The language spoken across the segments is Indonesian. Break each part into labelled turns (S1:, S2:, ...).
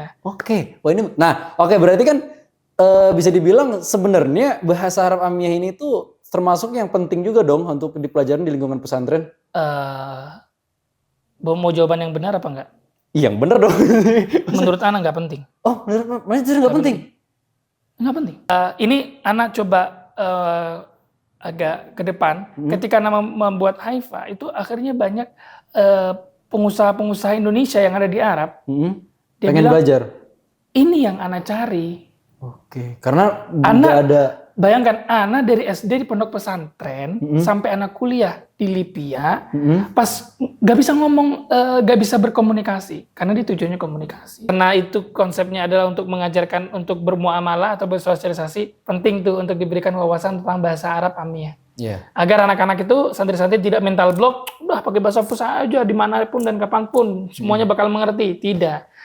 S1: Indonesia.
S2: Oke. Wah ini, oke berarti kan bisa dibilang sebenarnya bahasa Arab Amiyah ini tuh termasuk yang penting juga dong untuk dipelajarin di lingkungan pesantren.
S1: Mau jawaban yang benar apa enggak?
S2: Iya, yang bener dong.
S1: Menurut Ana nggak penting.
S2: Oh, bener, maksudnya nggak penting?
S1: Nggak penting. Ini Ana coba agak ke depan. Ketika Ana membuat Haifa, itu akhirnya banyak pengusaha-pengusaha Indonesia yang ada di Arab. Dia
S2: Pengen
S1: bilang,
S2: belajar?
S1: ini yang Ana cari.
S2: Oke, karena nggak ada.
S1: Bayangkan, Ana dari SD di pondok pesantren sampai Ana kuliah di Libya, pas gak bisa ngomong, gak bisa berkomunikasi, karena dia tujuannya komunikasi. Karena itu konsepnya adalah untuk mengajarkan, untuk bermuamalah atau bersosialisasi, penting tuh untuk diberikan wawasan tentang bahasa Arab Amiyah. Agar anak-anak itu, santri-santri tidak mental block, udah pakai bahasa Fusha aja dimanapun dan kapanpun, semuanya bakal mengerti. Tidak.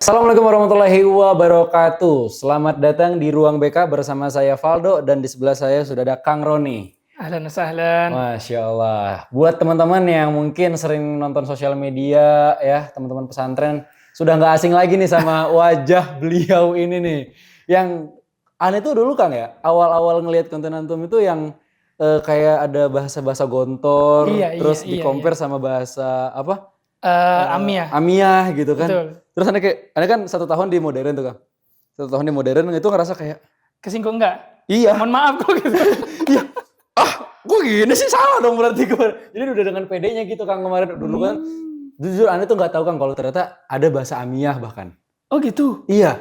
S2: Assalamualaikum warahmatullahi wabarakatuh. Selamat datang di Ruang BK bersama saya Valdo dan di sebelah saya sudah ada Kang Roni.
S1: Ahlan sahlan.
S2: Masya Allah. Buat teman-teman yang mungkin sering nonton sosial media ya, teman-teman pesantren sudah nggak asing lagi nih sama wajah beliau ini nih. Yang aneh tuh dulu Kang ya, awal-awal ngelihat konten antum itu yang kayak ada bahasa-bahasa gontor, terus di-compare sama bahasa apa? Amiyah gitu kan.
S1: Betul.
S2: Terus Anda kan 1 tahun di modern tuh Kang. 1 tahun di modern itu ngerasa kayak
S1: kesinggung enggak?
S2: Iya.
S1: Mohon maaf kok gitu.
S2: Iya. Gue gini sih salah dong berarti gue. Jadi udah dengan pedenya gitu Kang kemarin dulu kan. Jujur Anda tuh nggak tahu Kang kalau ternyata ada bahasa Amiyah bahkan.
S1: Oh gitu?
S2: Iya.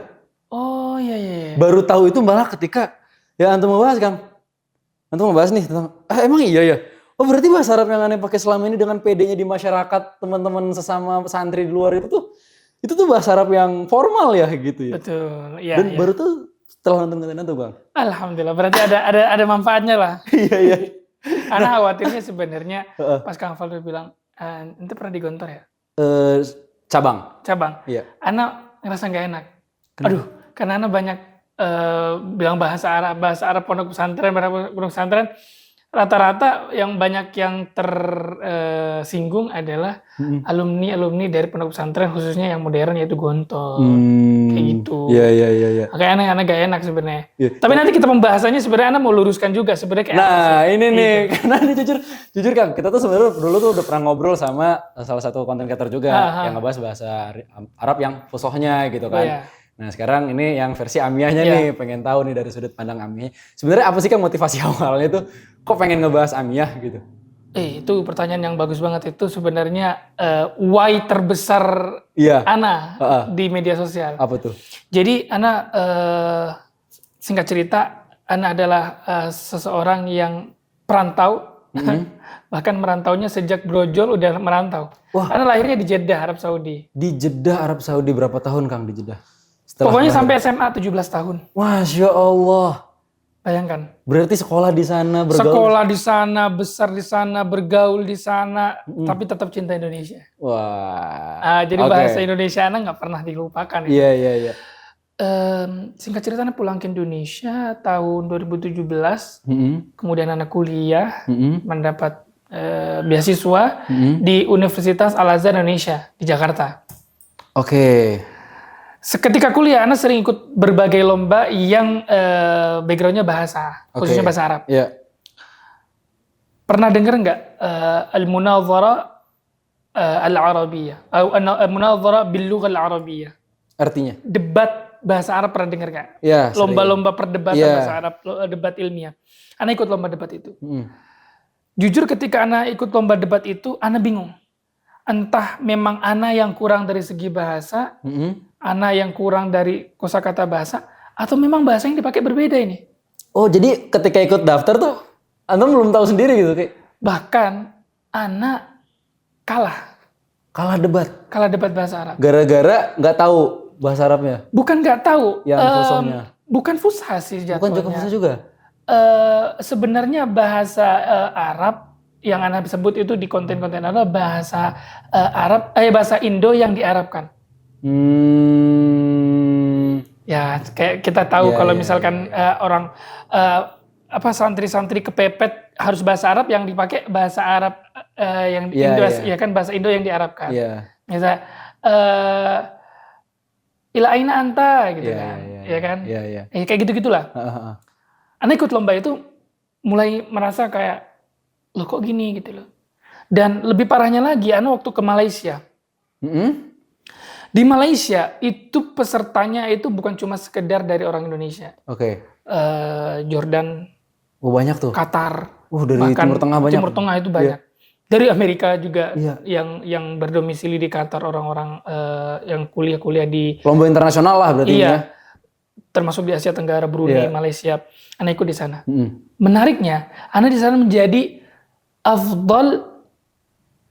S1: Oh iya.
S2: Baru tahu itu malah ketika ya antum membahas Kang. Antum membahas nih tentang emang iya ya. Oh berarti bahasa Arab yang aneh pakai selama ini dengan pedenya di masyarakat teman-teman sesama santri di luar itu tuh bahasa Arab yang formal ya gitu ya.
S1: Betul. Iya.
S2: Dan baru tuh setelah nonton konten itu Bang.
S1: Alhamdulillah berarti ada manfaatnya lah.
S2: Iya.
S1: Karena khawatirnya sebenarnya pas Kang Valdo bilang ente pernah digontor ya?
S2: Cabang.
S1: Iya. Ana ngerasa nggak enak. Kenapa? Aduh, karena Ana banyak bilang bahasa Arab pondok pesantren. Rata-rata yang banyak yang tersinggung adalah alumni dari pondok pesantren khususnya yang modern yaitu gontor. Kayak gitu.
S2: Iya.
S1: Kayak aneh gak enak sebenarnya. Tapi nanti kita pembahasannya sebenarnya Ana mau luruskan juga sebenarnya kayak
S2: ini nih, karena ini jujur Kang, kita tuh sebenarnya dulu tuh udah pernah ngobrol sama salah satu content creator juga yang ngebahas bahasa Arab yang fusohnya gitu kan. Nah sekarang ini yang versi Amiyahnya nih, pengen tahu nih dari sudut pandang Amiyah. Sebenarnya apa sih Kang motivasi awalnya tuh? Kok pengen ngebahas Amiyah gitu?
S1: Itu pertanyaan yang bagus banget. Itu sebenarnya why terbesar Ana di media sosial.
S2: Apa tuh?
S1: Jadi Ana singkat cerita, Ana adalah seseorang yang perantau. Bahkan merantaunya sejak brojol udah merantau. Ana lahirnya di Jeddah, Arab Saudi.
S2: Di Jeddah, Arab Saudi berapa tahun Kang di Jeddah?
S1: Pokoknya sampai SMA 17 tahun.
S2: Masya Allah.
S1: Bayangkan.
S2: Berarti sekolah di sana, bergaul.
S1: Sekolah di sana, besar di sana, bergaul di sana, tapi tetap cinta Indonesia.
S2: Wah.
S1: Jadi bahasa Indonesia Ana nggak pernah dilupakan.
S2: Iya.
S1: Singkat cerita Ana pulang ke Indonesia tahun 2017. Kemudian Ana kuliah, mendapat beasiswa di Universitas Al-Azhar Indonesia di Jakarta.
S2: Oke.
S1: Seketika kuliah, Ana sering ikut berbagai lomba yang backgroundnya bahasa, khususnya bahasa Arab.
S2: Iya.
S1: Pernah dengar nggak al-munadhara al-arabiyah, atau al-munadhara bil-lugha al-arabiyah?
S2: Artinya?
S1: Debat bahasa Arab pernah dengar nggak?
S2: Iya.
S1: Lomba-lomba perdebatan bahasa Arab, debat ilmiah. Ana ikut lomba debat itu. Jujur ketika Ana ikut lomba debat itu, Ana bingung. Entah memang Ana yang kurang dari segi bahasa, Ana yang kurang dari kosakata bahasa, atau memang bahasa yang dipakai berbeda ini.
S2: Oh jadi ketika ikut daftar tuh, Anda belum tahu sendiri gitu kayak?
S1: Bahkan Ana kalah.
S2: Kalah debat
S1: bahasa Arab.
S2: Gara-gara nggak tahu bahasa Arabnya?
S1: Bukan nggak tahu.
S2: Yang fushonya?
S1: Bukan Fusha sih jatuhnya.
S2: Bukan juga Fusha juga?
S1: Sebenarnya bahasa Arab yang Anda sebut itu di konten-konten adalah bahasa bahasa Indo yang diarabkan. Ya, kayak kita tahu kalau misalkan orang santri-santri kepepet harus bahasa Arab, yang dipakai bahasa Arab yang Indo, ya kan, bahasa Indo yang diarabkan. Misal ila aina anta gitu kan. Ya kan? Kayak gitu-gitulah. Anda ikut lomba itu mulai merasa kayak, loh kok gini gitu loh. Dan lebih parahnya lagi, Anda waktu ke Malaysia. Di Malaysia itu pesertanya itu bukan cuma sekedar dari orang Indonesia. Jordan,
S2: banyak tuh.
S1: Qatar,
S2: dari
S1: bahkan
S2: Timur Tengah banyak.
S1: Timur Tengah itu banyak. Dari Amerika juga yang berdomisili di Qatar, orang-orang yang kuliah di
S2: lomba internasional lah berarti ya.
S1: Termasuk di Asia Tenggara, Brunei, Malaysia. Anda ikut di sana. Menariknya, Anda di sana menjadi afdal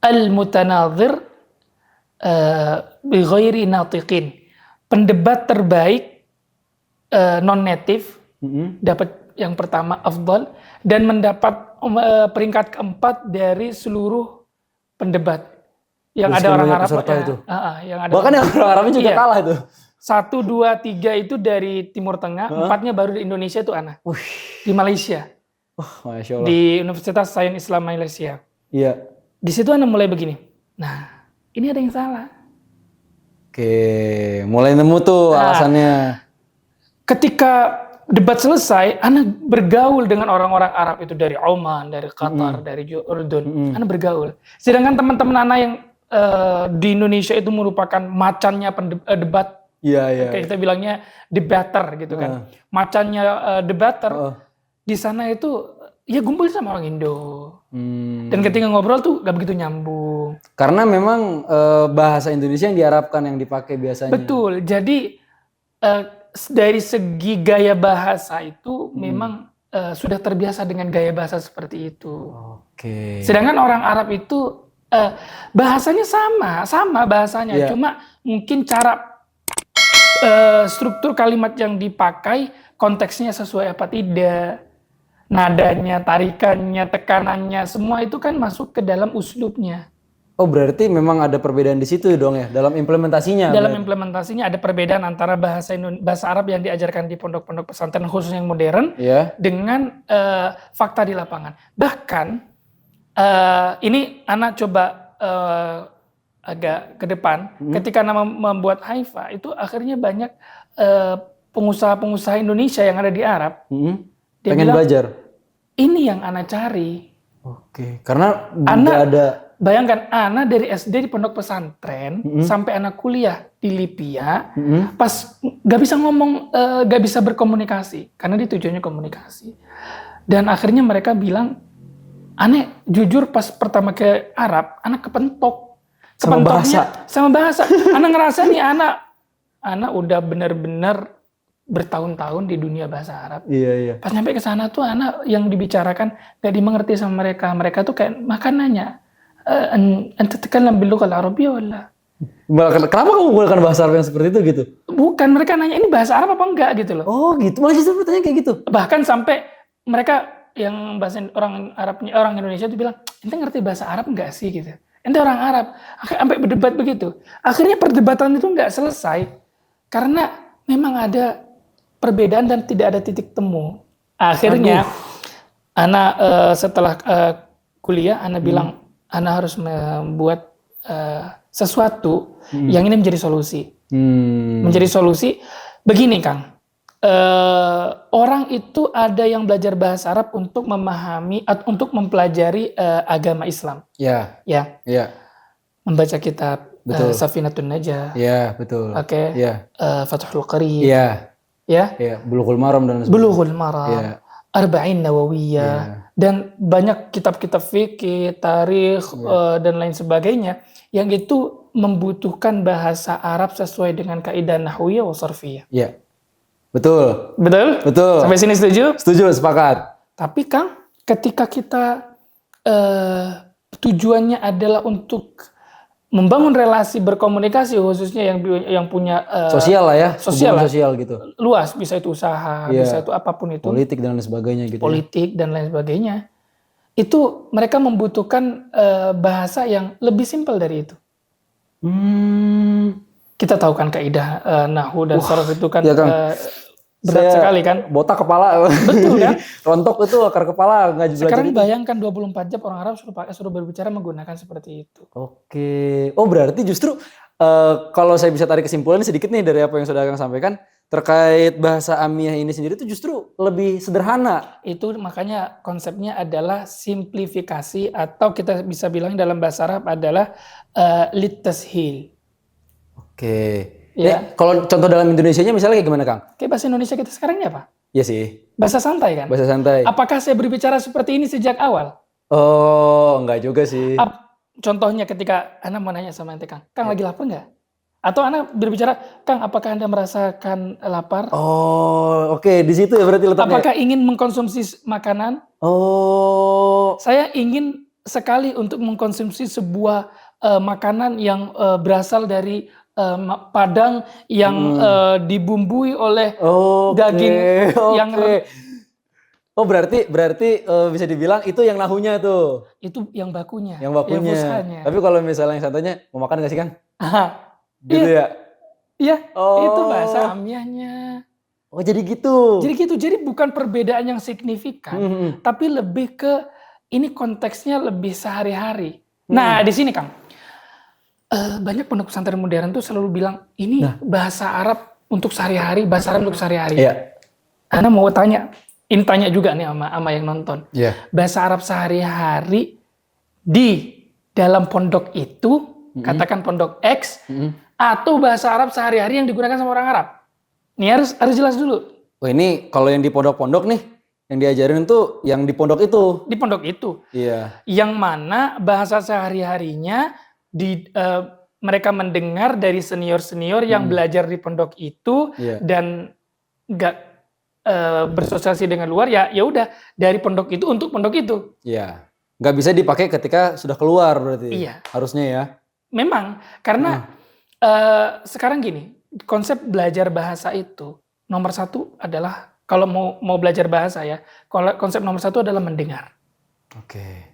S1: al-mutanadhir bi ghairi natiqin. Pendebat terbaik non-native, dapat yang pertama afdal, dan mendapat peringkat keempat dari seluruh pendebat. Yang ada orang Arab
S2: itu.
S1: Yang ada
S2: bahkan yang orang Arabnya juga kalah itu.
S1: 1, 2, 3 itu dari Timur Tengah, 4-nya baru di Indonesia itu Ana. Di Malaysia.
S2: Masya Allah.
S1: Di Universitas Sains Islam Malaysia. Di situ Ana mulai begini. Nah, ini ada yang salah.
S2: Mulai nemu tuh alasannya.
S1: Ketika debat selesai, Ana bergaul dengan orang-orang Arab itu dari Oman, dari Qatar, dari Urdun. Ana bergaul. Sedangkan teman-teman Ana yang di Indonesia itu merupakan macannya debat. Kayak kita bilangnya debater gitu kan. Macannya debater. Di sana itu ya gumpul sama orang Indo. Dan ketika ngobrol tuh gak begitu nyambung.
S2: Karena memang bahasa Indonesia yang diharapkan, yang dipakai biasanya.
S1: Betul. Jadi dari segi gaya bahasa itu memang sudah terbiasa dengan gaya bahasa seperti itu. Sedangkan orang Arab itu bahasanya sama bahasanya. Cuma mungkin cara struktur kalimat yang dipakai, konteksnya sesuai apa tidak, nadanya, tarikannya, tekanannya, semua itu kan masuk ke dalam uslubnya.
S2: Berarti memang ada perbedaan di situ dong ya, dalam implementasinya.
S1: Dalam implementasinya ada perbedaan antara bahasa Arab yang diajarkan di pondok-pondok pesantren khususnya yang modern dengan fakta di lapangan. Bahkan ini anak coba agak ke depan, ketika nama membuat Haifa itu akhirnya banyak pengusaha-pengusaha Indonesia yang ada di Arab dia
S2: pengen
S1: bilang,
S2: belajar.
S1: Ini yang Ana cari.
S2: Karena
S1: Ana
S2: ada.
S1: Bayangkan Ana dari SD di pondok pesantren sampai Ana kuliah di Libya, pas gak bisa ngomong, gak bisa berkomunikasi karena dia tujuannya komunikasi. Dan akhirnya mereka bilang, Ana jujur pas pertama ke Arab, Ana kepentok. Sama bahasa. Ana ngerasa nih Ana udah benar-benar bertahun-tahun di dunia bahasa Arab. Pas nyampe ke sana tuh Ana yang dibicarakan gak dimengerti sama mereka. Mereka tuh kayak makanannya. Anta takalam bil lughah al-arabiyyah wala?
S2: Kenapa kamu menggunakan bahasa Arab yang seperti itu gitu?
S1: Bukan, mereka nanya ini bahasa Arab apa enggak gitu loh.
S2: Gitu. Masih bertanya kayak gitu.
S1: Bahkan sampai mereka yang bahasa orang Arabnya, orang Indonesia tuh bilang, "Ente ngerti bahasa Arab enggak sih?" gitu. Ente orang Arab, sampai berdebat begitu. Akhirnya perdebatan itu nggak selesai karena memang ada perbedaan dan tidak ada titik temu. Akhirnya, Ana setelah kuliah, Ana bilang, Ana harus membuat sesuatu yang ini menjadi solusi. Menjadi solusi. Begini, Kang. Orang itu ada yang belajar bahasa Arab untuk memahami, untuk mempelajari agama Islam. Membaca kitab Safinatun Najah.
S2: Betul.
S1: Fathul Qarib.
S2: Bulughul Maram dan
S1: Bulughul Maram. Arba'in Nawawiyah. Dan banyak kitab-kitab fikih, tarikh, dan lain sebagainya yang itu membutuhkan bahasa Arab sesuai dengan kaidah nahwiyah wa sarfiyah.
S2: Betul.
S1: Sampai sini setuju?
S2: Setuju, sepakat.
S1: Tapi Kang, ketika kita tujuannya adalah untuk membangun relasi berkomunikasi, khususnya yang punya
S2: sosial lah ya,
S1: sosial
S2: gitu.
S1: Luas, bisa itu usaha, bisa itu apapun itu.
S2: Politik dan lain sebagainya gitu.
S1: Politik dan lain sebagainya. itu mereka membutuhkan bahasa yang lebih simpel dari itu. Kita tahu kan kaidah nahwu dan saraf itu kan
S2: iya, Kang.
S1: berat sekali kan.
S2: Botak kepala.
S1: Betul kan?
S2: Rontok itu akar kepala nggak belajar
S1: Sekarang
S2: itu.
S1: bayangkan 24 jam orang Arab suruh berbicara menggunakan seperti itu.
S2: Oke. Oh berarti justru kalau saya bisa tarik kesimpulan sedikit nih dari apa yang sudah Kang sampaikan terkait bahasa Amiyah ini sendiri itu justru lebih sederhana.
S1: Itu makanya konsepnya adalah simplifikasi atau kita bisa bilang dalam bahasa Arab adalah litashil.
S2: Oke.
S1: Ya.
S2: Kalau contoh dalam Indonesianya misalnya kayak gimana Kang?
S1: Kayak bahasa Indonesia kita sekarang ini apa?
S2: Iya sih.
S1: Bahasa santai kan?
S2: Bahasa santai.
S1: Apakah saya berbicara seperti ini sejak awal?
S2: Oh, enggak juga sih.
S1: Contohnya ketika Anda mau nanya sama ente, Kang lagi lapar nggak? Atau Anda berbicara, Kang apakah Anda merasakan lapar?
S2: Oh, oke. Di situ ya berarti letaknya.
S1: Apakah ingin mengkonsumsi makanan?
S2: Oh.
S1: Saya ingin sekali untuk mengkonsumsi sebuah makanan yang berasal dari Padang yang dibumbui oleh daging yang
S2: Oh berarti bisa dibilang itu yang nahunya tuh.
S1: Itu yang bakunya.
S2: Yang bakunya.
S1: Yang fusahanya.
S2: Tapi kalau misalnya yang santainya mau makan gak sih Kang?
S1: Iya.
S2: Gitu ya?
S1: Iya,
S2: Oh.
S1: itu bahasa amiyahnya.
S2: Oh jadi gitu.
S1: Jadi bukan perbedaan yang signifikan, tapi lebih ke ini konteksnya lebih sehari-hari. Nah di sini Kang, banyak pondok pesantren modern tuh selalu bilang ini bahasa Arab untuk sehari-hari, bahasa Arab untuk sehari-hari.
S2: Iya.
S1: Ana mau tanya, ini tanya juga nih sama yang nonton.
S2: Iya.
S1: Bahasa Arab sehari-hari di dalam pondok itu, katakan pondok X, atau bahasa Arab sehari-hari yang digunakan sama orang Arab. Ini harus jelas dulu.
S2: Oh ini kalau yang di pondok-pondok nih, yang diajarin tuh yang di pondok itu.
S1: Di pondok itu.
S2: Iya.
S1: Yang mana bahasa sehari-harinya mereka mendengar dari senior-senior yang belajar di pondok itu dan nggak bersosialisasi dengan luar ya udah dari pondok itu untuk pondok itu.
S2: Iya. Nggak bisa dipakai ketika sudah keluar berarti.
S1: Iya.
S2: Harusnya ya.
S1: Memang karena sekarang gini, konsep belajar bahasa itu nomor satu adalah kalau mau belajar bahasa ya, konsep nomor satu adalah mendengar.
S2: Oke.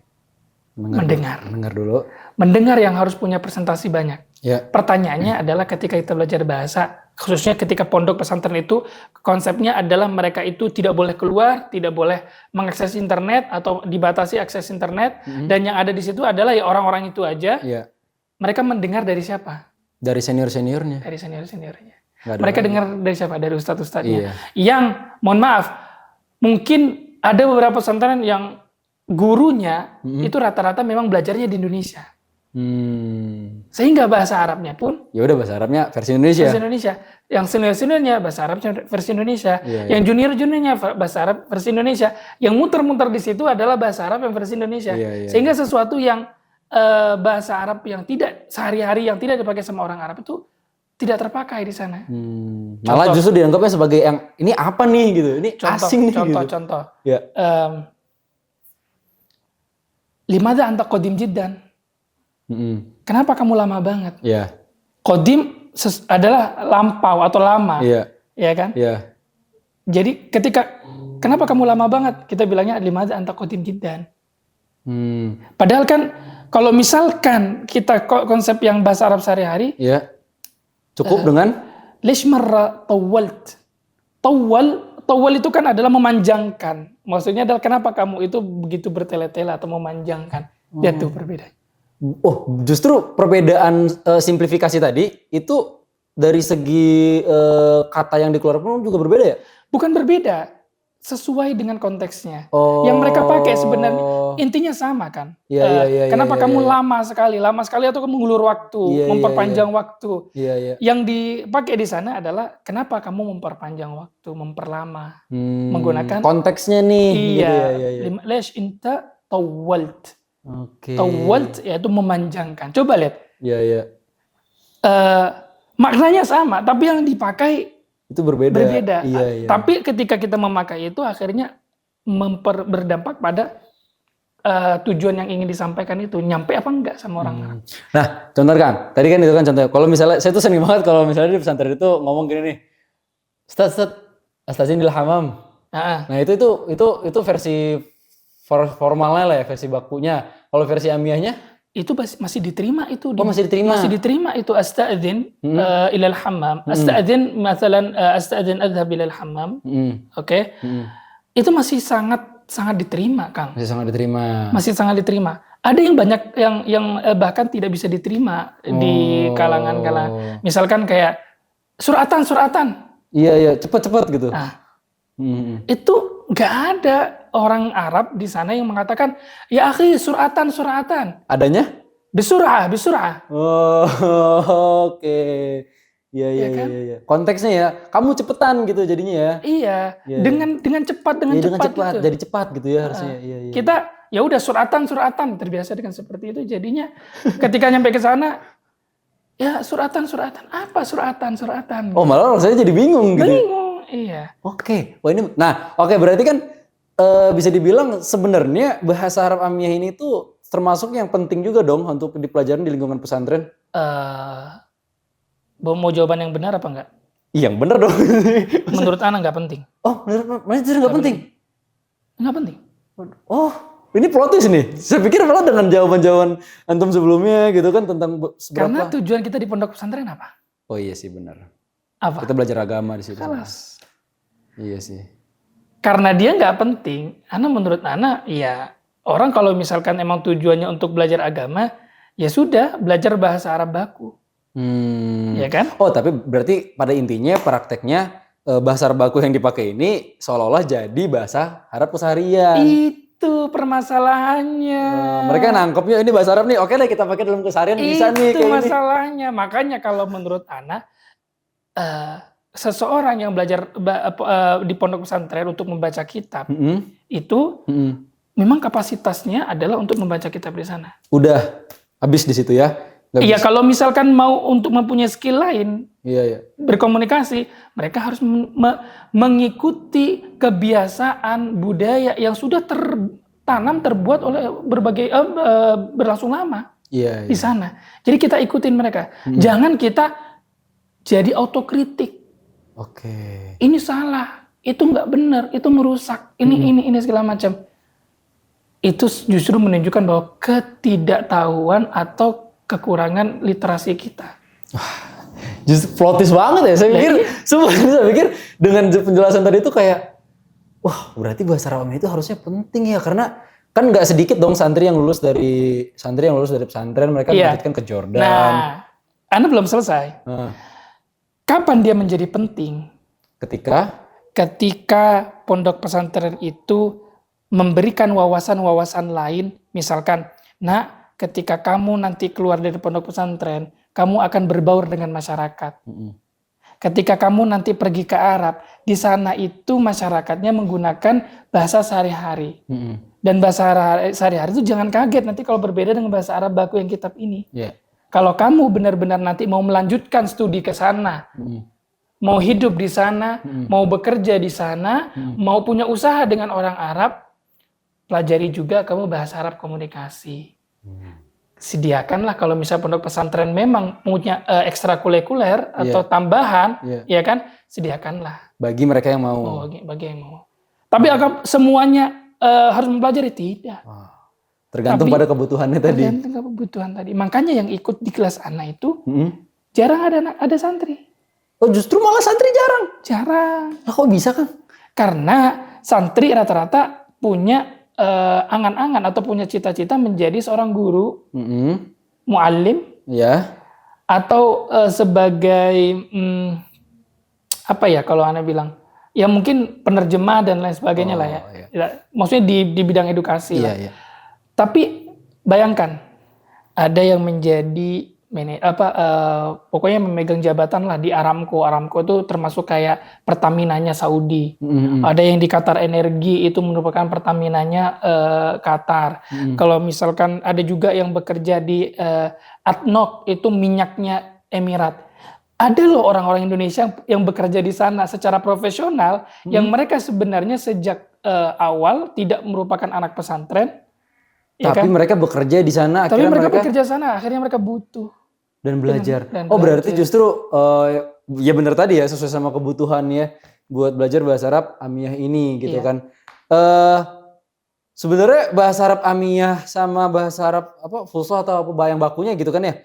S1: Mendengar
S2: dulu.
S1: Mendengar yang harus punya presentasi banyak.
S2: Ya.
S1: Pertanyaannya adalah ketika kita belajar bahasa, khususnya ketika pondok pesantren itu, konsepnya adalah mereka itu tidak boleh keluar, tidak boleh mengakses internet atau dibatasi akses internet, dan yang ada di situ adalah ya orang-orang itu aja.
S2: Ya.
S1: Mereka mendengar dari siapa?
S2: Dari senior-seniornya.
S1: Dari senior-seniornya. Mereka dengar dari siapa? Dari ustadz-ustadznya.
S2: Iya.
S1: Yang, mohon maaf, mungkin ada beberapa pesantren yang gurunya itu rata-rata memang belajarnya di Indonesia. Sehingga bahasa Arabnya pun
S2: ya udah bahasa Arabnya versi Indonesia.
S1: Versi Indonesia. Yang senior-seniornya bahasa Arab versi Indonesia. Yang junior-juniornya bahasa Arab versi Indonesia. Yang muter-muter di situ adalah bahasa Arab yang versi Indonesia. Sehingga sesuatu yang bahasa Arab yang tidak sehari-hari yang tidak dipakai sama orang Arab itu tidak terpakai di sana.
S2: Malah justru dianggapnya sebagai yang ini apa nih gitu. Ini asing nih gitu.
S1: Contoh.
S2: Ya.
S1: Limadha anta qadim jiddan? Kenapa kamu lama banget?
S2: Iya.
S1: Qadim adalah lampau atau lama.
S2: Iya.
S1: Ya kan?
S2: Iya.
S1: Jadi ketika kenapa kamu lama banget? Kita bilangnya limadha anta qadim jiddan. Padahal kan kalau misalkan kita konsep yang bahasa Arab sehari-hari,
S2: iya. Cukup dengan
S1: lish marra tawwalt. Tawwal itu kan adalah memanjangkan. Maksudnya adalah kenapa kamu itu begitu bertele-tele atau memanjangkan. Ya tuh berbeda.
S2: Oh, justru perbedaan simplifikasi tadi itu dari segi kata yang dikeluarkan juga berbeda ya?
S1: Bukan berbeda, sesuai dengan konteksnya. Yang mereka pakai sebenarnya intinya sama kan. Kenapa kamu lama sekali atau kamu mengulur waktu, memperpanjang waktu. Yang dipakai di sana adalah kenapa kamu memperpanjang waktu, memperlama, menggunakan
S2: konteksnya nih.
S1: Iya. Lesh inta tawwalt. Tawwalt yaitu memanjangkan. Coba lihat.
S2: Iya.
S1: Maknanya sama, tapi yang dipakai
S2: itu berbeda. Iya.
S1: Tapi ketika kita memakai itu akhirnya berdampak pada tujuan yang ingin disampaikan itu nyampe apa enggak sama orang Arab.
S2: Nah, contoh kan, tadi kan itu kan contohnya. Kalau misalnya saya tuh sering banget kalau misalnya di pesantren itu ngomong gini nih, Ustaz, astazin bil hamam. Nah itu versi formalnya lah ya, versi bakunya. Kalau versi amiyahnya?
S1: Itu masih diterima itu.
S2: Masih diterima?
S1: Masih diterima itu. Asta'adzin ilal hammam. Asta'adzin, misalnya asta'adzin adhab ilal hammam. Oke. Itu masih sangat diterima, Kang.
S2: Masih sangat diterima.
S1: Masih sangat diterima. Ada yang banyak yang bahkan tidak bisa diterima di kalangan. Misalkan kayak suratan.
S2: Iya, cepet gitu.
S1: Nah, itu nggak ada orang Arab di sana yang mengatakan, ya akhi suratan.
S2: Adanya?
S1: Bisur'ah.
S2: Oh, oke. Iya. Konteksnya ya, kamu cepetan gitu jadinya ya.
S1: Iya. Dengan cepat gitu.
S2: Jadi cepat gitu ya harusnya. Iya.
S1: Kita ya udah suratan, terbiasa dengan seperti itu. Jadinya ketika nyampe ke sana, ya suratan. Apa suratan?
S2: Oh, malah saya jadi bingung gitu.
S1: Bingung, iya.
S2: Oke. Wah ini, berarti kan bisa dibilang sebenarnya bahasa Arab amiyah ini tuh termasuk yang penting juga dong untuk dipelajarin di lingkungan pesantren.
S1: Mau jawaban yang benar apa enggak?
S2: Iya, yang benar dong.
S1: Menurut Ana nggak penting.
S2: Oh, menurut nggak penting?
S1: Nggak penting.
S2: Oh, ini plot twist nih. Saya pikir malah dengan jawaban-jawaban antum sebelumnya gitu kan tentang seberapa.
S1: Karena tujuan kita di pondok pesantren apa?
S2: Oh iya sih benar.
S1: Apa?
S2: Kita belajar agama di situ.
S1: Kelas.
S2: Iya sih.
S1: Karena dia nggak penting. Menurut Ana, ya orang kalau misalkan emang tujuannya untuk belajar agama, ya sudah belajar bahasa Arab baku. Ya kan?
S2: Oh, tapi berarti pada intinya prakteknya bahasa Arab baku yang dipakai ini seolah-olah jadi bahasa Arab keseharian.
S1: Itu permasalahannya.
S2: Mereka nangkepnya ini bahasa Arab nih, oke deh kita pakai dalam keseharian bisa nih.
S1: Itu masalahnya. Makanya kalau menurut Ana, seseorang yang belajar di pondok pesantren untuk membaca kitab, itu memang kapasitasnya adalah untuk membaca kitab di sana.
S2: Udah habis di situ ya?
S1: Iya, kalau misalkan mau untuk mempunyai skill lain, berkomunikasi, mereka harus mengikuti kebiasaan budaya yang sudah terbuat oleh berbagai berlangsung lama di sana. Jadi kita ikutin mereka. Jangan kita jadi autokritik.
S2: Oke.
S1: Ini salah, itu nggak benar, itu merusak, ini segala macam. Itu justru menunjukkan bahwa ketidaktahuan atau kekurangan literasi kita.
S2: Justru plot twist banget ya. Saya pikir dengan penjelasan tadi itu kayak, wah berarti bahasa Arab itu harusnya penting ya, karena kan nggak sedikit dong santri yang lulus dari pesantren, mereka melanjutkan ke Jordan.
S1: Nah, Anda belum selesai. Kapan dia menjadi penting? Ketika pondok pesantren itu memberikan wawasan-wawasan lain, misalkan, ketika kamu nanti keluar dari pondok pesantren, kamu akan berbaur dengan masyarakat. Ketika kamu nanti pergi ke Arab, di sana itu masyarakatnya menggunakan bahasa sehari-hari. Dan bahasa sehari-hari itu jangan kaget nanti kalau berbeda dengan bahasa Arab baku yang kitab ini. Kalau kamu benar-benar nanti mau melanjutkan studi ke sana, mau hidup di sana, mau bekerja di sana, mau punya usaha dengan orang Arab, pelajari juga kamu bahasa Arab komunikasi. Sediakanlah kalau misalnya pondok pesantren memang punya ekstrakurikuler atau tambahan, ya kan, sediakanlah.
S2: Bagi mereka yang mau.
S1: Bagi yang mau. Tapi semuanya harus mempelajari, tidak.
S2: Tergantung pada kebutuhannya tadi.
S1: Tergantung kebutuhan tadi. Makanya yang ikut di kelas anak itu jarang ada santri.
S2: Oh, justru malah santri jarang. Kok bisa, Kang?
S1: Karena santri rata-rata punya angan-angan atau punya cita-cita menjadi seorang guru, muallim, atau sebagai kalau Ana bilang, ya mungkin penerjemah dan lain sebagainya lah ya. Maksudnya di bidang edukasi lah. Tapi bayangkan ada yang menjadi pokoknya memegang jabatan lah di Aramco. Aramco itu termasuk kayak Pertaminanya Saudi. Ada yang di Qatar Energi, itu merupakan Pertaminanya Qatar. Kalau misalkan ada juga yang bekerja di ADNOC, itu minyaknya Emirat. Ada loh orang-orang Indonesia yang bekerja di sana secara profesional, yang mereka sebenarnya sejak awal tidak merupakan anak pesantren.
S2: Tapi mereka bekerja di sana.
S1: Tapi mereka bekerja sana, akhirnya mereka butuh.
S2: Dan belajar. Berarti justru ya benar tadi ya, sesuai sama kebutuhannya buat belajar bahasa Arab amiyah ini gitu kan. sebenarnya bahasa Arab Amiyah sama bahasa Arab apa Fusha atau apa bayang bakunya gitu kan ya.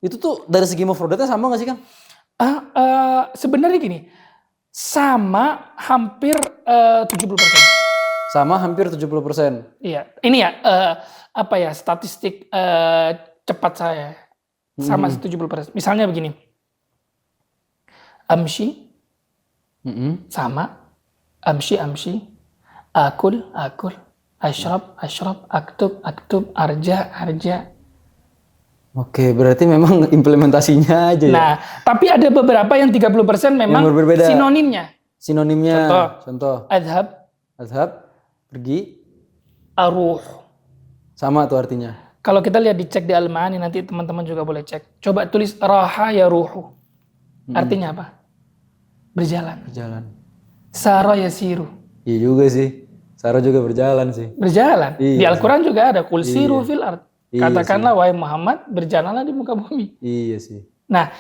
S2: Itu tuh dari segi mufradatnya sama gak sih Kang?
S1: Sebenarnya gini, sama hampir 70%.
S2: Sama hampir 70%.
S1: Iya, ini ya statistik cepat saya sama 70%. Misalnya begini, amshi sama, amshi, akul, ashrab, aktub, arja.
S2: Oke, berarti memang implementasinya aja ya.
S1: Nah, tapi ada beberapa yang 30% memang
S2: Yang berbeda.
S1: sinonimnya.
S2: Sinonimnya.
S1: Contoh.
S2: Adhab, pergi.
S1: Aruh.
S2: Sama tuh artinya.
S1: Kalau kita lihat dicek di Al-Ma'ani, nanti teman-teman juga boleh cek. Coba tulis raha ya ruhu. Artinya apa? Berjalan. Sara yasiru.
S2: Iya juga sih. Sara juga berjalan sih.
S1: Berjalan.
S2: Iya,
S1: di Al-Quran juga ada. Qul siru fil ard.
S2: Iya
S1: Katakanlah wahai Muhammad, berjalanlah di muka bumi.
S2: Iya sih.
S1: Nah,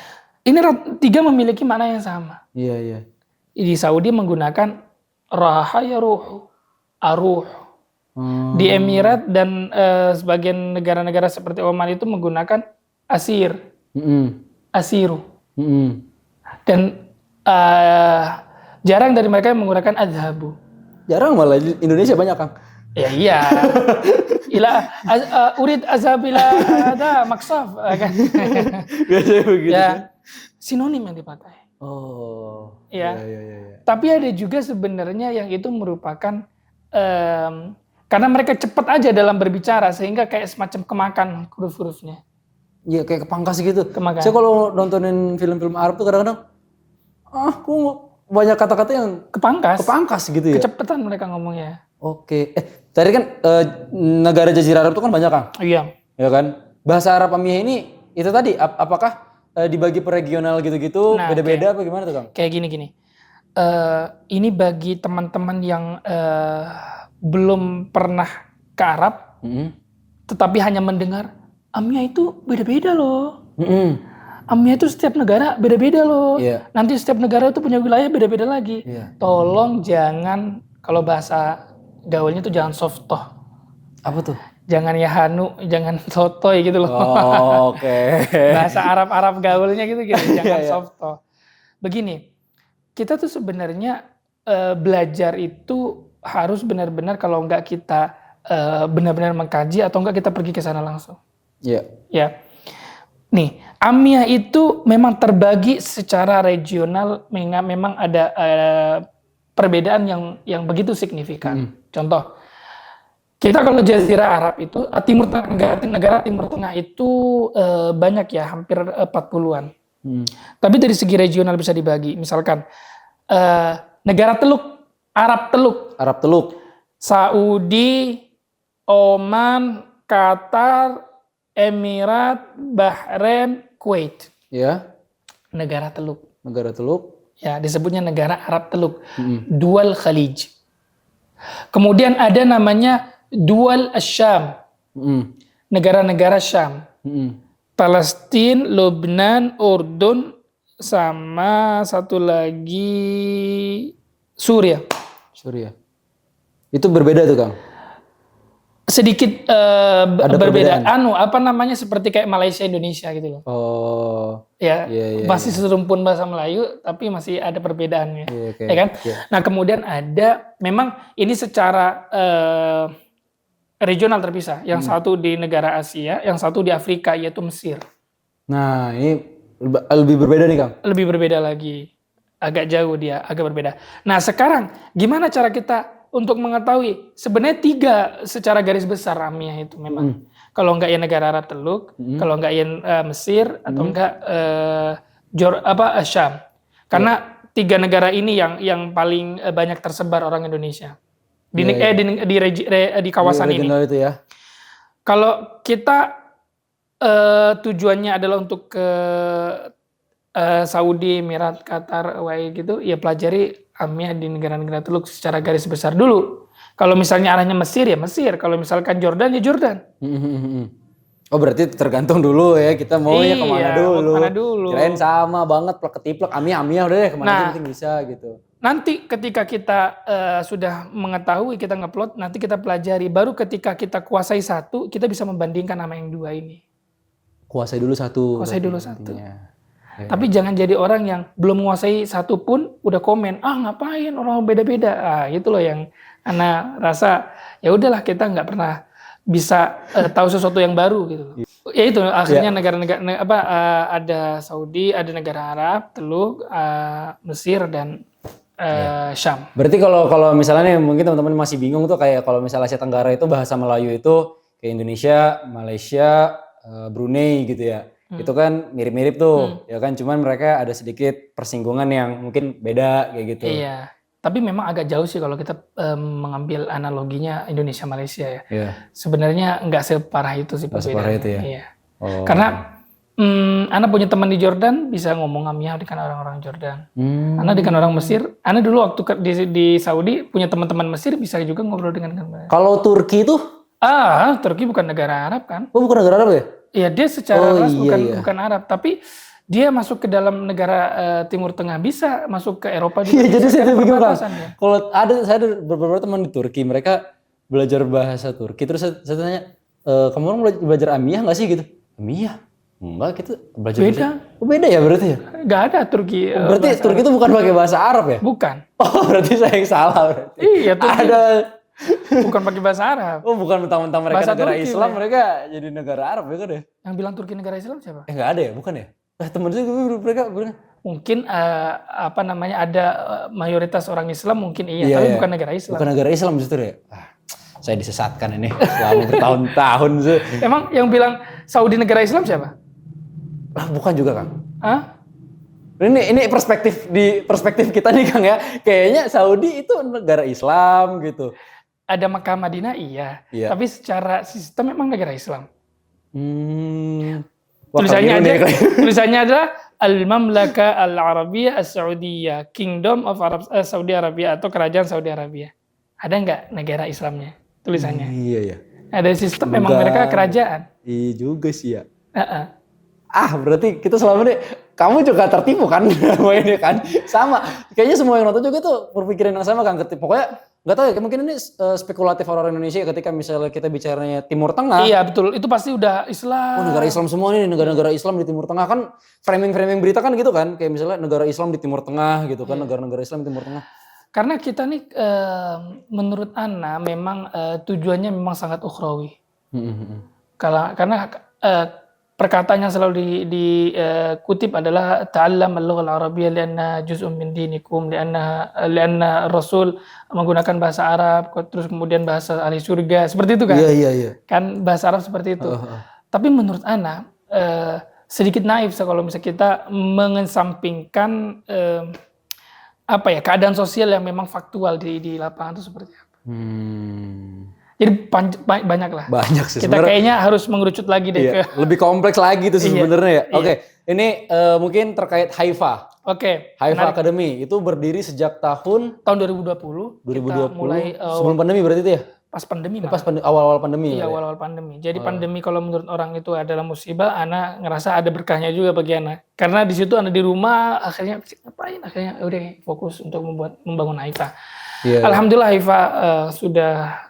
S1: ini tiga memiliki makna yang sama.
S2: Iya.
S1: Di Saudi menggunakan raha ya ruhu. Aruh. Di Emirat dan sebagian negara-negara seperti Oman itu menggunakan asir. Asiru. Dan jarang dari mereka yang menggunakan adhabu.
S2: Jarang malah di Indonesia banyak Kang.
S1: Ya iya. Urid azabila ada maksaf kan.
S2: Biasanya begitu.
S1: Ya, sinonim yang dipakai.
S2: Oh.
S1: Ya.
S2: Iya.
S1: Tapi ada juga sebenarnya yang itu merupakan karena mereka cepat aja dalam berbicara sehingga kayak semacam kemakan huruf-hurufnya.
S2: Iya kayak kepangkas gitu.
S1: Kemakan.
S2: Saya kalau nontonin film-film Arab tuh kadang-kadang kok banyak kata-kata yang kepangkas gitu ya.
S1: Kecepatan mereka ngomongnya.
S2: Oke. Tadi kan negara Jazirah Arab itu kan banyak Kang.
S1: Iya.
S2: Ya kan? Bahasa Arab Amiyah ini itu tadi apakah dibagi per regional gitu-gitu beda-beda apa gimana tuh Kang?
S1: Kayak gini. Ini bagi teman-teman yang belum pernah ke Arab, tetapi hanya mendengar Amiyah itu beda-beda loh. Amiyah itu setiap negara beda-beda loh.
S2: Iya.
S1: Nanti setiap negara itu punya wilayah beda-beda lagi.
S2: Iya.
S1: Tolong jangan, kalau bahasa gaulnya tuh jangan softoh.
S2: Apa tuh?
S1: Jangan ya hanu, jangan sotoy gitu loh.
S2: Oh, oke.
S1: Bahasa Arab gaulnya gitu, jangan
S2: Iya.
S1: softoh. Begini, kita tuh sebenarnya belajar itu harus benar-benar kalau enggak kita benar-benar mengkaji atau enggak kita pergi ke sana langsung.
S2: Iya.
S1: Ya. Nih, Amiyah itu memang terbagi secara regional, memang ada perbedaan yang begitu signifikan. Contoh, kita kalau Jazirah Arab itu negara Timur Tengah itu banyak ya, hampir 40-an. Tapi dari segi regional bisa dibagi. Misalkan negara Teluk, Arab Teluk. Saudi, Oman, Qatar, Emirat, Bahrain, Kuwait.
S2: Ya.
S1: Negara Teluk. Ya, disebutnya negara Arab Teluk. Dual Khalij. Kemudian ada namanya Dual Asyam. Negara-negara Syam. Palestina, Lebanon, Urdun, sama satu lagi Suriah.
S2: Itu berbeda tuh Kang?
S1: Sedikit berbeda. Seperti kayak Malaysia, Indonesia gitu loh.
S2: Oh.
S1: Ya, masih serumpun bahasa Melayu, tapi masih ada perbedaannya. Ya kan? Nah, kemudian ada, memang ini secara regional terpisah. Yang satu di negara Asia, yang satu di Afrika, yaitu Mesir.
S2: Nah, ini lebih berbeda nih Kang?
S1: Lebih berbeda lagi. Agak jauh dia, agak berbeda. Nah, sekarang gimana cara kita untuk mengetahui? Sebenarnya 3 secara garis besar Amiyah itu memang. Kalau enggak ya negara Arab Teluk, kalau enggak ya Mesir, atau enggak Syam. Karena 3 negara ini yang paling banyak tersebar orang Indonesia di kawasan ini.
S2: Itu ya.
S1: Kalau kita tujuannya adalah untuk ke Saudi, Emirat, Qatar, UAE gitu, ya pelajari Amiyah di negara-negara Teluk secara garis besar dulu. Kalau misalnya arahnya Mesir ya Mesir, kalau misalkan Jordan ya Jordan.
S2: Oh berarti tergantung dulu ya, kita maunya kemana dulu.
S1: Kemana dulu.
S2: Kirain sama banget plek ketiplek, Amiyah udah deh kemana aja penting bisa gitu.
S1: Nanti ketika kita sudah mengetahui, kita ngupload, nanti kita pelajari. Baru ketika kita kuasai satu, kita bisa membandingkan sama yang dua ini.
S2: Kuasai dulu satu.
S1: Kuasai dulu satu.
S2: Ya.
S1: Tapi jangan jadi orang yang belum menguasai satu pun udah komen, ngapain orang beda-beda. Itu loh yang Ana rasa ya udahlah, kita nggak pernah bisa tahu sesuatu yang baru gitu. Ya itu akhirnya negara-negara ada Saudi, ada negara Arab, Teluk, Mesir dan Syam.
S2: Berarti kalau misalnya nih, mungkin teman-teman masih bingung tuh, kayak kalau misalnya Asia Tenggara itu bahasa Melayu itu kayak Indonesia, Malaysia, Brunei gitu ya. Itu kan mirip-mirip tuh, ya kan, cuman mereka ada sedikit persinggungan yang mungkin beda kayak gitu.
S1: Iya. Tapi memang agak jauh sih kalau kita mengambil analoginya Indonesia Malaysia ya.
S2: Iya.
S1: Sebenarnya nggak separah itu sih perbedaannya.
S2: Separah itu ya.
S1: Iya. Karena Ana punya teman di Jordan, bisa ngomong ngamiah dengan orang-orang Jordan. Ana dengan orang Mesir. Ana dulu waktu di Saudi punya teman-teman Mesir, bisa juga ngobrol dengan mereka.
S2: Kalau Turki tuh?
S1: Turki bukan negara Arab kan?
S2: Oh, bukan negara Arab ya?
S1: Iya, dia secara ras bukan Arab, tapi dia masuk ke dalam negara Timur Tengah, bisa masuk ke Eropa juga.
S2: Iya, jadi saya bingung kan.
S1: Ya.
S2: Kalau saya ada beberapa teman di Turki, mereka belajar bahasa Turki, terus saya tanya, kamu orang belajar Amiyah nggak sih gitu? Amiyah? Enggak, kita belajar
S1: beda.
S2: Beda ya berarti ya?
S1: Nggak ada Turki.
S2: Berarti Turki itu bukan pakai bahasa Arab ya?
S1: Bukan.
S2: Oh, berarti saya yang salah berarti.
S1: Iya, Turki
S2: ada.
S1: Bukan pakai bahasa Arab.
S2: Oh, bukan mentang-mentang mereka
S1: bahasa
S2: negara
S1: Turki,
S2: Islam, mereka jadi negara Arab ya kan ya?
S1: Yang bilang Turki negara Islam siapa?
S2: Nggak ada ya, bukan ya? Temen saya mereka bilang.
S1: Mungkin ada mayoritas orang Islam mungkin iya, tapi bukan negara Islam.
S2: Bukan negara Islam justru ya? Saya disesatkan ini selama bertahun-tahun sih.
S1: Emang yang bilang Saudi negara Islam siapa?
S2: Bukan juga, Kang. Ini perspektif kita nih, Kang ya. Kayaknya Saudi itu negara Islam gitu.
S1: Ada Makkah Madinah iya. Tapi secara sistem memang negara Islam. Tulisannya adalah Al-Mamlaka Al-Arabiyah As-Saudiyah, Kingdom of Saudi Arabia atau Kerajaan Saudi Arabia. Ada nggak negara Islamnya tulisannya?
S2: Iya.
S1: Ada sistem memang mereka kerajaan.
S2: Iya juga sih ya. Berarti kita selama ini, kamu juga tertipu kan sama ini kan? Sama. Kayaknya semua yang nonton juga tuh berpikiran yang sama kan. Pokoknya nggak tahu ya, mungkin ini spekulatif orang Indonesia ketika misalnya kita bicaranya Timur Tengah.
S1: Iya betul, itu pasti udah Islam.
S2: Negara Islam semua nih, negara-negara Islam di Timur Tengah kan, framing berita kan gitu kan, kayak misalnya negara Islam di Timur Tengah gitu kan, negara-negara Islam di Timur Tengah.
S1: Karena kita nih menurut Ana memang tujuannya memang sangat ukhrawi. Karena perkataan yang selalu dikutip adalah ta'allam al-lugha al-arabiyyah lianna juz'un min dinikum, lianna Rasul menggunakan bahasa Arab, terus kemudian bahasa ahli surga, seperti itu kan?
S2: Iya.
S1: Kan bahasa Arab seperti itu. Tapi menurut Ana sedikit naif kalau misalnya kita mengesampingkan keadaan sosial yang memang faktual di lapangan itu seperti apa. Jadi banyak lah. Banyak sih. Kita kayaknya harus mengerucut lagi deh.
S2: Lebih kompleks lagi itu sebenarnya ya. Oke, ini mungkin terkait Haifa. Haifa Academy itu berdiri sejak tahun
S1: 2020.
S2: 2020.
S1: Kita mulai
S2: sebelum pandemi berarti itu ya?
S1: Pas pandemi.
S2: Awal-awal pandemi.
S1: Iya, awal-awal pandemi. Jadi pandemi kalau menurut orang itu adalah musibah, Ana ngerasa ada berkahnya juga bagi Ana. Karena di situ Ana di rumah, akhirnya ngapain? Akhirnya udah fokus untuk membangun Haifa. Alhamdulillah Haifa sudah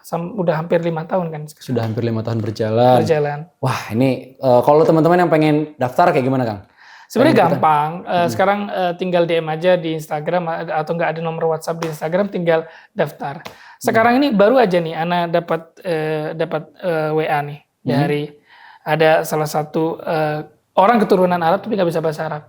S1: hampir 5 tahun kan.
S2: Sudah hampir 5 tahun berjalan. Wah, ini kalau teman-teman yang pengen daftar kayak gimana, Kang?
S1: Sebenarnya gampang. Sekarang tinggal DM aja di Instagram atau nggak ada nomor WhatsApp di Instagram, tinggal daftar. Sekarang ini baru aja nih Ana dapat WA nih dari ada salah satu orang keturunan Arab tapi nggak bisa bahasa Arab.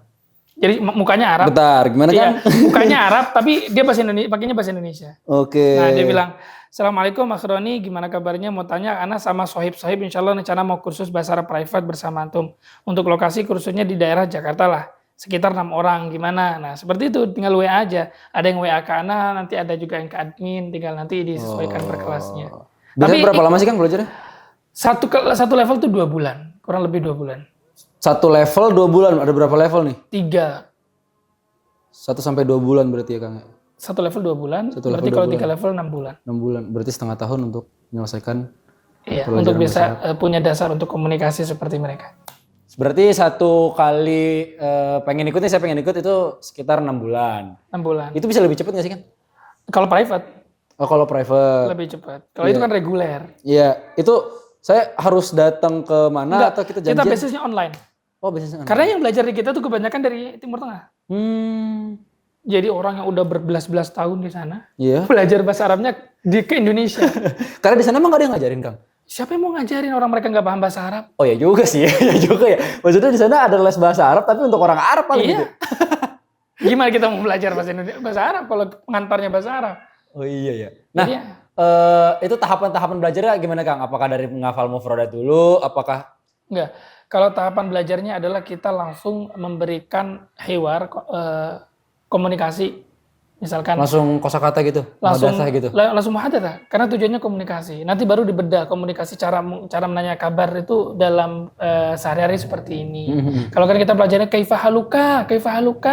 S1: Jadi mukanya Arab.
S2: Bentar, gimana kan?
S1: Mukanya Arab tapi dia pakainya bahasa Indonesia.
S2: Oke.
S1: Nah dia bilang, Assalamualaikum Mas Roni, gimana kabarnya? Mau tanya, Ana sama sohib insya Allah rencana mau kursus bahasa Arab private bersama Antum. Untuk lokasi kursusnya di daerah Jakarta lah. Sekitar 6 orang, gimana? Nah seperti itu, tinggal WA aja. Ada yang WA ke Ana, nanti ada juga yang ke admin, tinggal nanti disesuaikan per kelasnya.
S2: Biasanya berapa lama sih Kang belajarnya?
S1: Satu level tuh 2 bulan, kurang lebih 2 bulan.
S2: Satu level 2 bulan, ada berapa level nih?
S1: 3.
S2: 1 sampai 2 bulan berarti ya Kang?
S1: Satu level 2 bulan, berarti kalau 3 level 6 bulan.
S2: 6 bulan, berarti setengah tahun untuk menyelesaikan.
S1: Iya, untuk bisa punya dasar untuk komunikasi seperti mereka.
S2: Berarti satu kali saya pengen ikut itu sekitar 6 bulan.
S1: 6 bulan.
S2: Itu bisa lebih cepat nggak sih kan?
S1: Kalau private
S2: Oh kalau private.
S1: lebih cepat. Kalau itu kan reguler.
S2: Iya, itu saya harus datang ke mana
S1: Enggak,
S2: atau kita
S1: kita
S2: janjian?
S1: basisnya online.
S2: Oh biasanya.
S1: Karena yang belajar di kita tuh kebanyakan dari Timur Tengah. Jadi orang yang udah berbelas-belas tahun di sana,
S2: Iya.
S1: belajar bahasa Arabnya ke Indonesia.
S2: Karena di sana emang gak ada yang ngajarin Kang?
S1: Siapa yang mau ngajarin orang mereka nggak paham bahasa Arab?
S2: Oh ya juga sih, ya juga ya. Maksudnya di sana ada les bahasa Arab tapi untuk orang Arab paling gitu.
S1: Gimana kita mau belajar bahasa Arab kalau pengantarnya bahasa Arab?
S2: Oh iya ya. Nah,
S1: Jadi,
S2: itu tahapan-tahapan belajarnya gimana Kang? Apakah dari menghafal mufradat dulu? Apakah
S1: enggak. Kalau tahapan belajarnya adalah kita langsung memberikan hiwar, komunikasi. Misalkan
S2: langsung kosakata gitu?
S1: langsung
S2: Muhadatsah gitu?
S1: langsung muhadatsah karena tujuannya komunikasi. Nanti baru dibedah komunikasi cara menanya kabar itu dalam sehari-hari seperti ini. Kalau kan kita belajarnya kaifa haluka,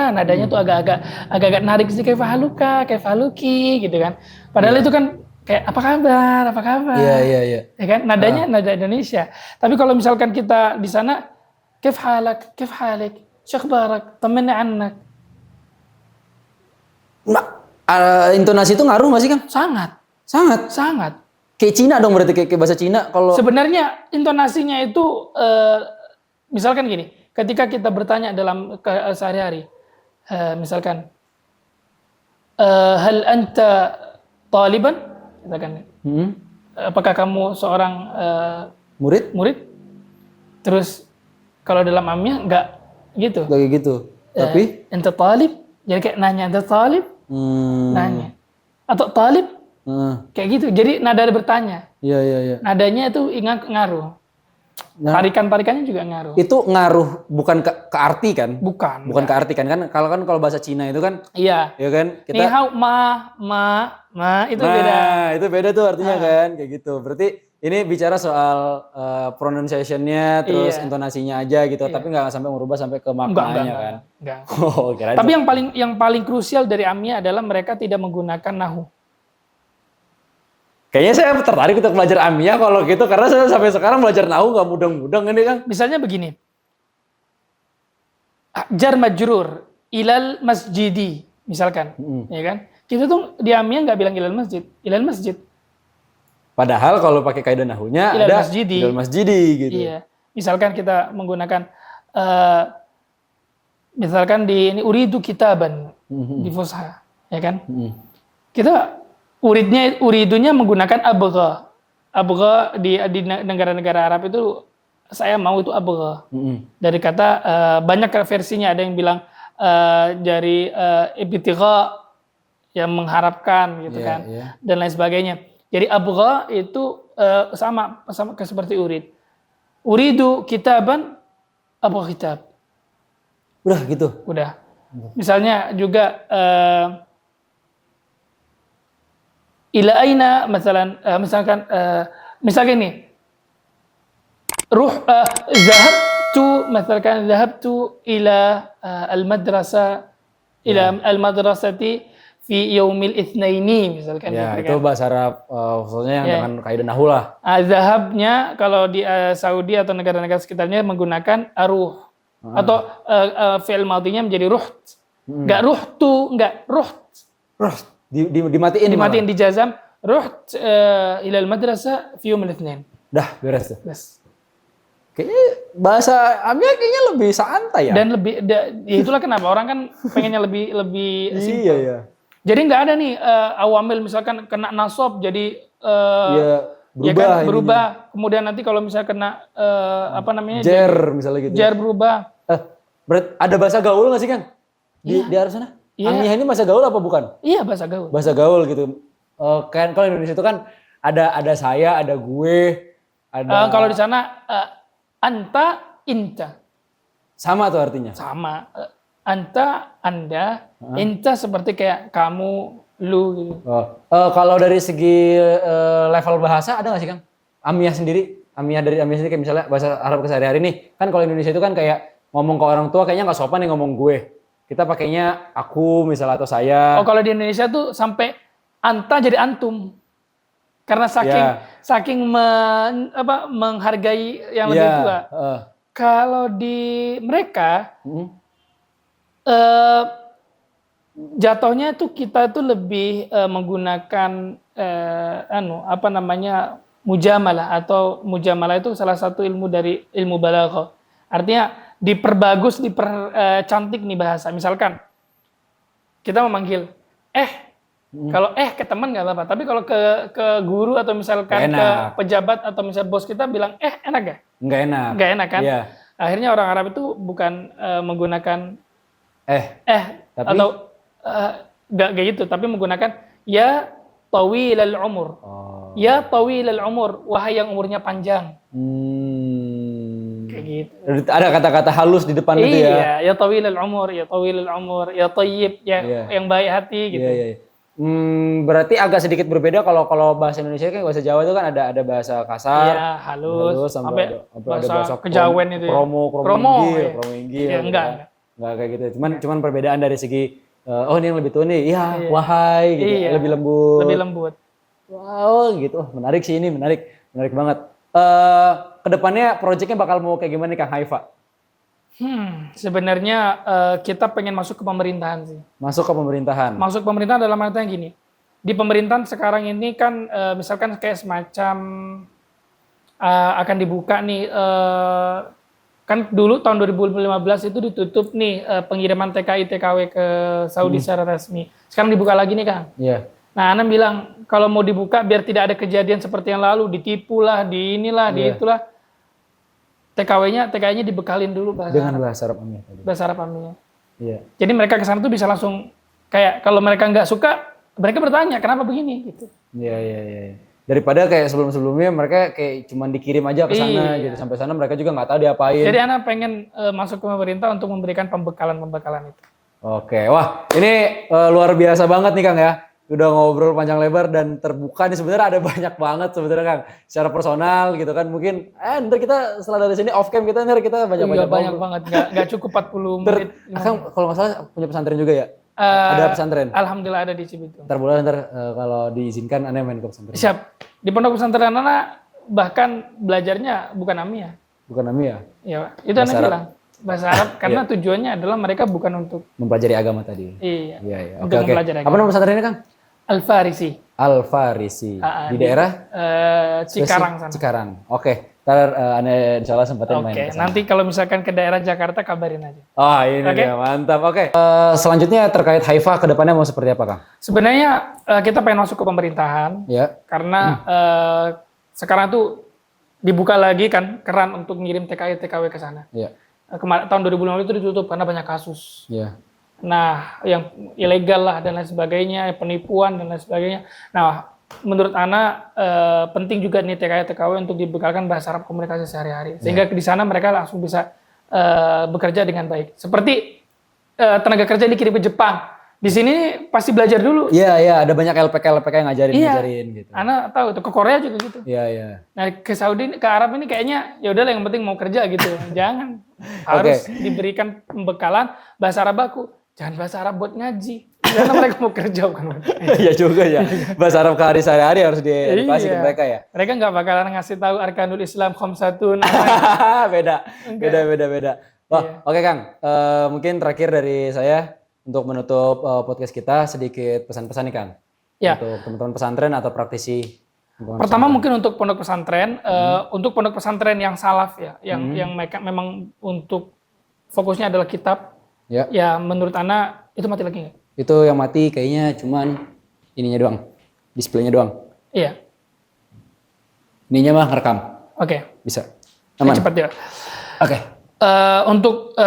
S1: nadanya tuh agak narik sih kaifa haluki gitu kan. Padahal itu kan kayak apa kabar.
S2: Iya.
S1: Ya kan nadanya nada Indonesia. Tapi kalau misalkan kita di sana kaif halik, syakbarak, tamanna annak.
S2: Intonasi itu ngaruh nggak sih Kang?
S1: Sangat.
S2: Kayak Cina dong berarti kayak bahasa Cina kalau
S1: Sebenarnya intonasinya itu misalkan gini, ketika kita bertanya dalam sehari-hari, misalkan hal anta taliban, misalkan, apakah kamu seorang murid? Terus kalau dalam amnya enggak gitu.
S2: Kayak gitu. Tapi
S1: Anta talib, jadi kayak nanya anta talib, nanya. Atau talib, kayak gitu. Jadi nada bertanya.
S2: Iya.
S1: Nadanya itu ngaruh.
S2: Nah,
S1: Tarikan-tarikannya juga ngaruh.
S2: itu ngaruh bukan ke arti kan?
S1: Bukan
S2: Bukan ke arti kan? Kalau bahasa Cina itu kan,
S1: Iya.
S2: ya kan?
S1: Ni hao itu beda.
S2: Nah, itu beda tuh artinya kan, kayak gitu. Berarti ini bicara soal pronunciation-nya, terus intonasinya aja gitu, tapi nggak sampai merubah sampai ke maknanya kan?
S1: Enggak.
S2: Oh, kirain.
S1: Tapi yang paling krusial dari AMIA adalah mereka tidak menggunakan nahu.
S2: Kayaknya saya tertarik untuk belajar AMIA kalau gitu, karena saya sampai sekarang belajar nahu nggak mudeng-mudeng ini kan.
S1: Misalnya begini. Jar majrur ilal masjidi, misalkan, ya kan? Kita tuh di AMIA nggak bilang ilal masjid.
S2: Padahal kalau pakai kaidah nahunya
S1: Ilal
S2: ada
S1: masjidi.
S2: ilal masjidi gitu.
S1: Iya. Misalkan kita menggunakan misalkan di ini uridu kitaban di fusha, ya kan? Kita uridunya menggunakan abgha. Abgha di negara-negara Arab itu saya mau itu abgha. Dari kata banyak versinya, ada yang bilang dari ibtigha yang mengharapkan gitu kan, dan lain sebagainya. Jadi abgha itu sama seperti urid. Uridu kitaban, abgha kitab.
S2: Udah gitu.
S1: Udah. Misalnya juga ila aina misalkan ini zahabtu ila al-madrasati fi yaumil itsnaini misalkan.
S2: Ya,
S1: gitu
S2: itu
S1: kan.
S2: bahasa Arab khususnya yang dengan kaidah nahu lah.
S1: Zahabnya kalau di Saudi atau negara-negara sekitarnya menggunakan aruh atau fi'il madhinya menjadi ruht. Enggak ruhtu, enggak ruht.
S2: Dimatiin
S1: di jazam ruht ila al-madrasah fi yaumil itsnain.
S2: Dah beres tuh. Kayaknya bahasa AMIA kayaknya lebih santai ya.
S1: Dan ya itulah kenapa orang kan pengennya lebih simpel.
S2: Iya.
S1: Jadi nggak ada nih awamil misalkan kena nasab jadi berubah. Kemudian nanti kalau misalnya kena
S2: jar misalnya gitu.
S1: Jar berubah.
S2: Berarti ada bahasa gaul nggak sih Kang? Di arah sana?
S1: Iya.
S2: AMIA ini bahasa gaul apa bukan?
S1: Iya, bahasa gaul.
S2: Bahasa gaul gitu. Kan kalau Indonesia itu kan ada saya, ada gue, ada.
S1: Kalau di sana anta, inta.
S2: Sama tuh artinya?
S1: Sama. Anta, anda, inta seperti kayak kamu, lu gitu.
S2: Kalau dari segi level bahasa ada nggak sih Kang? AMIA sendiri kayak misalnya bahasa Arab kesehari-hari nih. Kan kalau Indonesia itu kan kayak ngomong ke orang tua kayaknya nggak sopan nih ngomong gue. Kita pakainya aku misalnya atau saya.
S1: Kalau di Indonesia tuh sampai anta jadi antum. Karena saking menghargai yang lebih tua. Kalau di mereka jatuhnya tuh kita tuh lebih menggunakan mujamalah, atau mujamalah itu salah satu ilmu dari ilmu balaghah. Artinya diperbagus, dipercantik nih bahasa. Misalkan kita memanggil kalau ke teman nggak apa-apa, tapi kalau ke guru atau misalkan ke pejabat atau misalnya bos kita bilang enak gak? Nggak enak kan? Yeah. Akhirnya orang Arab itu bukan menggunakan tapi? Atau nggak kayak gitu, tapi menggunakan ya tawilal umur. Ya tawilal umur, wahai yang umurnya panjang. Kayak gitu.
S2: Ada kata-kata halus di depan itu ya.
S1: Iya, ya tawilal umur, ya tawilal umur, ya thayyib, yang baik hati gitu.
S2: Iya. Berarti agak sedikit berbeda kalau bahasa Indonesia kan, bahasa Jawa itu kan ada bahasa kasar,
S1: halus sampai bahasa kejawen itu ya. Promo
S2: inggil.
S1: Ya, enggak
S2: kayak gitu. Cuman perbedaan dari segi ini yang lebih tua nih, wahai gitu, lebih lembut. Wow, gitu. Menarik sih ini, menarik banget. Kedepannya proyeknya bakal mau kayak gimana nih Kang Haifa?
S1: Sebenarnya kita pengen masuk ke pemerintahan sih.
S2: Masuk ke pemerintahan
S1: dalam artinya gini. Di pemerintahan sekarang ini kan misalkan kayak semacam akan dibuka nih, kan dulu tahun 2015 itu ditutup nih pengiriman TKI TKW ke Saudi secara resmi. Sekarang dibuka lagi nih Kang.
S2: Iya.
S1: Nah, Ana bilang kalau mau dibuka biar tidak ada kejadian seperti yang lalu, ditipu lah, di inilah, di itulah. TKI-nya dibekalin dulu
S2: dengan bahasa Arab Amiyah.
S1: Bahasa Arab Amiyah.
S2: Iya.
S1: Jadi mereka ke sana tuh bisa langsung kayak kalau mereka nggak suka, mereka bertanya kenapa begini gitu.
S2: Iya. Daripada kayak sebelum-sebelumnya mereka kayak cuman dikirim aja ke sana gitu. Sampai sana mereka juga nggak tahu diapain.
S1: Jadi Ana pengen masuk ke pemerintah untuk memberikan pembekalan itu.
S2: Oke. Wah, ini luar biasa banget nih Kang ya. Udah ngobrol panjang lebar dan terbuka nih, sebenarnya ada banyak banget sebenarnya Kang. Secara personal gitu kan. Mungkin ntar kita setelah dari sini off cam kita banyak
S1: banget. Nggak cukup 40 menit.
S2: Kang kalau nggak salah punya pesantren juga ya? Ada pesantren?
S1: Alhamdulillah ada di Cibitung.
S2: Ntar kalau diizinkan Anda main ke pesantren.
S1: Siap. Di pondok pesantren Ana bahkan belajarnya bukan Amiyah.
S2: Bukan Amiyah?
S1: Iya, itu Ana bilang. Bahasa Arab karena tujuannya adalah mereka bukan untuk
S2: mempelajari agama tadi.
S1: Iya.
S2: Untuk mempelajari agama. Apa nama pesantrennya Kang?
S1: Al-Farisi.
S2: Di daerah
S1: Cikarang sana.
S2: Cikarang. Oke. Ntar Anda insya Allah sempatin main ke sana.
S1: Nanti kalau misalkan ke daerah Jakarta kabarin aja.
S2: Oh ini dia, mantap. Oke. Selanjutnya terkait Haifa ke depannya mau seperti apa Kang?
S1: Sebenarnya kita pengen masuk ke pemerintahan.
S2: Ya.
S1: Karena sekarang tuh dibuka lagi kan keran untuk ngirim TKI TKW ke sana.
S2: Iya.
S1: Kemarin tahun 2015 itu ditutup karena banyak kasus.
S2: Iya.
S1: Nah, yang ilegal lah dan lain sebagainya, penipuan dan lain sebagainya. Nah, menurut Ana penting juga nih TKI TKW untuk dibekalkan bahasa Arab komunikasi sehari-hari, sehingga di sana mereka langsung bisa bekerja dengan baik. Seperti tenaga kerja dikirim ke Jepang, di sini pasti belajar dulu.
S2: Iya, ada banyak LPK yang ngajarin gitu.
S1: Ana tahu itu, ke Korea juga gitu.
S2: Iya.
S1: Nah, ke Saudi, ke Arab ini kayaknya ya udahlah yang penting mau kerja gitu. Jangan harus diberikan pembekalan bahasa Arab baku. Jangan bahasa Arab buat ngaji. Karena mereka mau kerja bukan.
S2: Iya juga ya. Bahasa Arab sehari-hari harus dikasih ke mereka ya.
S1: Mereka nggak bakalan ngasih tahu arkanul Islam khamsatun.
S2: Beda. Wah, oke Kang. Mungkin terakhir dari saya untuk menutup podcast kita sedikit pesan-pesan nih Kang.
S1: Ya.
S2: Untuk teman-teman pesantren atau praktisi.
S1: Pertama mungkin untuk pondok pesantren, untuk pondok pesantren yang salaf ya, yang mereka memang untuk fokusnya adalah kitab. Ya menurut Ana itu mati lagi nggak?
S2: Itu yang mati kayaknya cuman ininya doang, displaynya doang.
S1: Iya.
S2: Ininya mah ngerekam.
S1: Oke.
S2: Bisa. Aman.
S1: Cepat ya.
S2: Oke.
S1: Untuk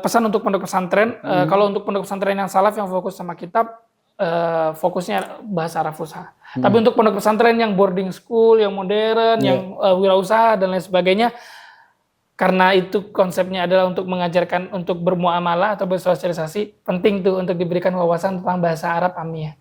S1: pesan untuk pondok pesantren, kalau untuk pondok pesantren yang salaf yang fokus sama kitab, fokusnya bahasa Arab Fusha. Tapi untuk pondok pesantren yang boarding school, yang modern, yang wirausaha dan lain sebagainya, karena itu konsepnya adalah untuk mengajarkan untuk bermuamalah atau bersosialisasi, penting tuh untuk diberikan wawasan tentang bahasa Arab Amiyah.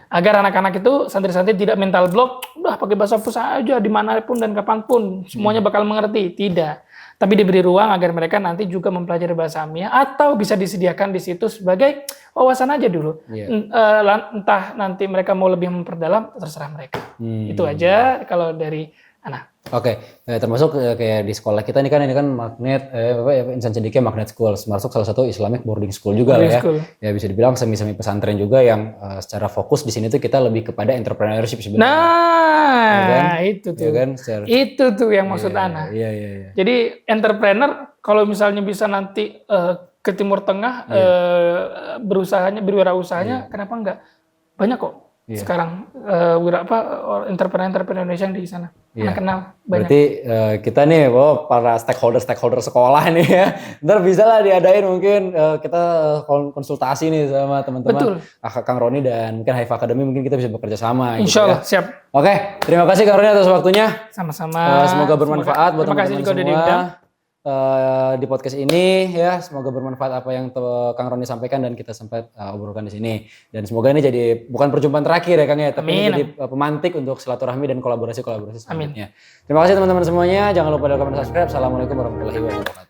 S1: Agar anak-anak itu santri-santri tidak mental block, udah pakai bahasa Fusha aja dimanapun dan kapanpun semuanya bakal mengerti. Tidak, tapi diberi ruang agar mereka nanti juga mempelajari bahasa Amiyah atau bisa disediakan di situ sebagai wawasan aja dulu. Entah nanti mereka mau lebih memperdalam, terserah mereka. Itu aja kalau dari Ana.
S2: Oke, termasuk kayak di sekolah kita ini kan magnet, insan cendekia magnet school, termasuk salah satu Islamic boarding school juga lah ya.
S1: School.
S2: Ya bisa dibilang semi-semi pesantren juga yang secara fokus di sini tuh kita lebih kepada entrepreneurship sebenarnya.
S1: Nah,
S2: Ya kan?
S1: itu tuh.
S2: Ya kan?
S1: Itu tuh yang maksud Ana.
S2: Iya.
S1: Jadi entrepreneur kalau misalnya bisa nanti ke Timur Tengah berwirausahanya, kenapa enggak? Banyak kok. Sekarang entrepreneur Indonesia yang di sana. Anak kenal banyak.
S2: Berarti kita nih para stakeholder sekolah nih ya. Ntar bisa lah diadain mungkin kita konsultasi nih sama teman-teman Kang Roni dan mungkin Haifa Academy, mungkin kita bisa bekerja sama.
S1: Insya Allah,
S2: gitu ya.
S1: siap.
S2: Oke, terima kasih Kang Roni atas waktunya.
S1: Sama-sama.
S2: Semoga bermanfaat buat
S1: teman-teman
S2: teman-teman
S1: juga
S2: semua. Di podcast ini ya, semoga bermanfaat apa yang Kang Roni sampaikan dan kita sempat obrolkan di sini, dan semoga ini jadi bukan perjumpaan terakhir ya Kang ya, tapi ini jadi pemantik untuk silaturahmi dan kolaborasi selanjutnya. Terima kasih teman-teman semuanya, jangan lupa like, comment, subscribe. Assalamualaikum warahmatullahi wabarakatuh.